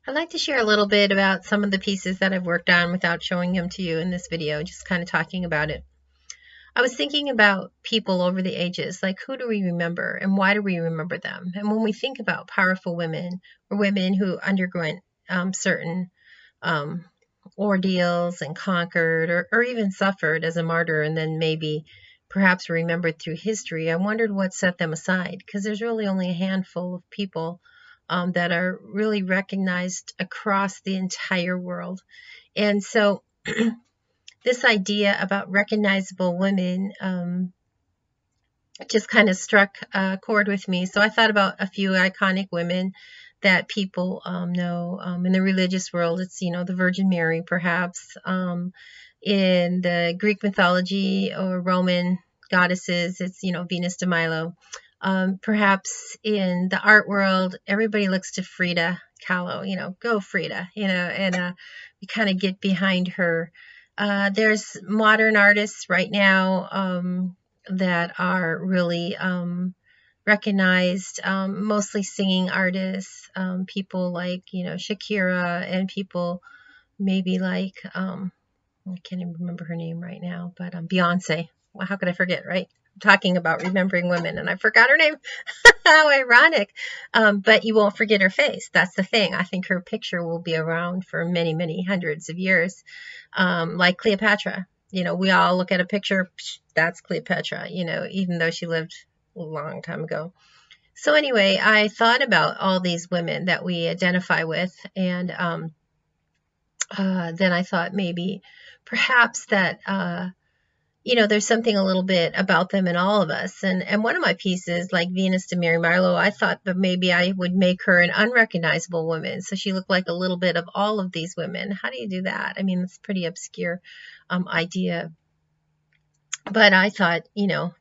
I'd like to share a little bit about some of the pieces that I've worked on without showing them to you in this video, just kind of talking about it. I was thinking about people over the ages, like who do we remember and why do we remember them? And when we think about powerful women or women who underwent certain um, ordeals and conquered or even suffered as a martyr and then maybe perhaps remembered through history, I wondered what set them aside because there's really only a handful of people that are really recognized across the entire world. And so this idea about recognizable women just kind of struck a chord with me. So I thought about a few iconic women that people know in the religious world. It's, the Virgin Mary, perhaps. In the Greek mythology or Roman goddesses, it's, Venus de Milo. Perhaps in the art world, everybody looks to Frida Kahlo, go Frida, and we kind of get behind her. There's modern artists right now that are really recognized, mostly singing artists, people like, Shakira, and people maybe like, I can't even remember her name right now, but Beyonce. Well, how could I forget, right? I'm talking about remembering women and I forgot her name. How ironic. But you won't forget her face. That's the thing. I think her picture will be around for many, many hundreds of years. Like Cleopatra. We all look at a picture, that's Cleopatra, even though she lived a long time ago. So anyway, I thought about all these women that we identify with, and then I thought maybe perhaps that there's something a little bit about them in all of us. And one of my pieces, like Venus de Mary Marlowe, I thought that maybe I would make her an unrecognizable woman. So she looked like a little bit of all of these women. How do you do that? I mean, it's a pretty obscure idea. But I thought, the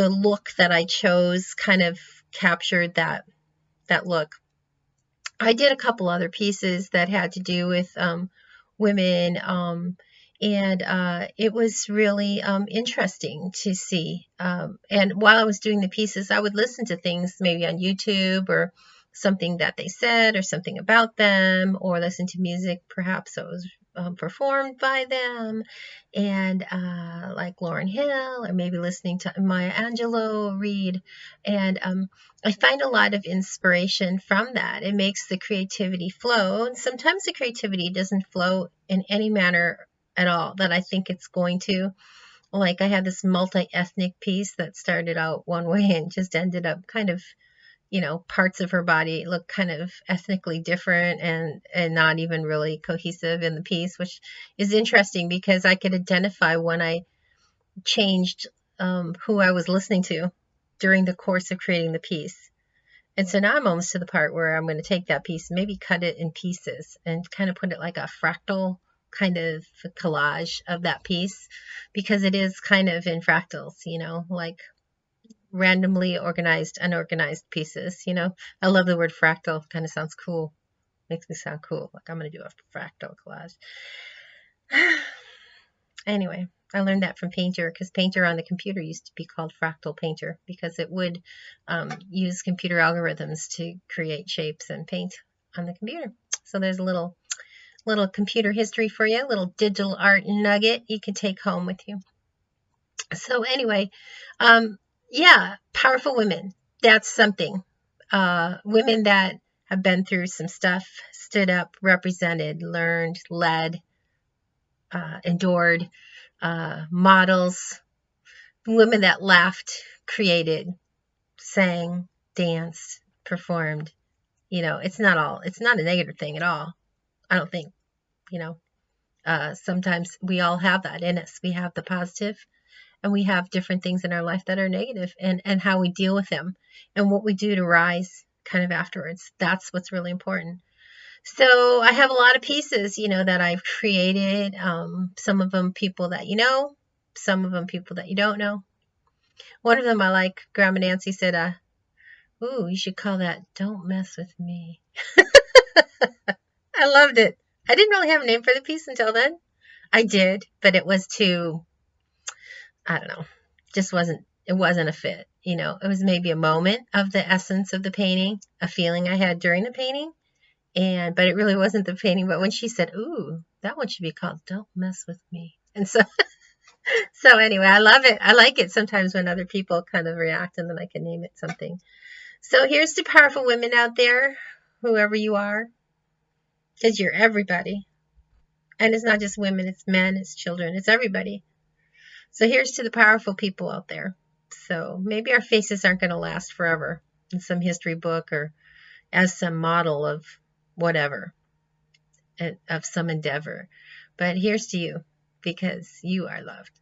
look that I chose kind of captured that look. I did a couple other pieces that had to do with women, and it was really interesting to see. And while I was doing the pieces, I would listen to things maybe on YouTube or something that they said or something about them, or listen to music perhaps that was performed by them, and like Lauryn Hill, or maybe listening to Maya Angelou read. And I find a lot of inspiration from that. It makes the creativity flow. And sometimes the creativity doesn't flow in any manner at all that I think it's going to. Like I had this multi-ethnic piece that started out one way and just ended up kind of, parts of her body look kind of ethnically different and not even really cohesive in the piece, which is interesting because I could identify when I changed who I was listening to during the course of creating the piece. And so now I'm almost to the part where I'm going to take that piece, maybe cut it in pieces and kind of put it like a fractal kind of collage of that piece, because it is kind of in fractals, like randomly organized, unorganized pieces. I love the word fractal. Kind of sounds cool. Makes me sound cool. Like I'm going to do a fractal collage. Anyway, I learned that from Painter, because Painter on the computer used to be called Fractal Painter because it would use computer algorithms to create shapes and paint on the computer. So there's a little computer history for you, a little digital art nugget you can take home with you. So anyway, yeah, powerful women. That's something. Women that have been through some stuff, stood up, represented, learned, led, endured, models, women that laughed, created, sang, danced, performed. It's not a negative thing at all. I don't think, sometimes we all have that in us. We have the positive, and we have different things in our life that are negative, and how we deal with them and what we do to rise kind of afterwards. That's what's really important. So I have a lot of pieces, that I've created. Some of them people that you know, some of them people that you don't know. One of them I like, Grandma Nancy said, ooh, you should call that Don't Mess With Me. I loved it. I didn't really have a name for the piece until then. I did, but it was too, I don't know, it wasn't a fit. It was maybe a moment of the essence of the painting, a feeling I had during the painting, but it really wasn't the painting. But when she said, "Ooh, that one should be called Don't Mess with Me," and so anyway, I love it. I like it sometimes when other people kind of react, and then I can name it something. So here's to powerful women out there, whoever you are, because you're everybody. And it's not just women, it's men, it's children, it's everybody. So here's to the powerful people out there. So maybe our faces aren't going to last forever in some history book or as some model of whatever, of some endeavor. But here's to you, because you are loved.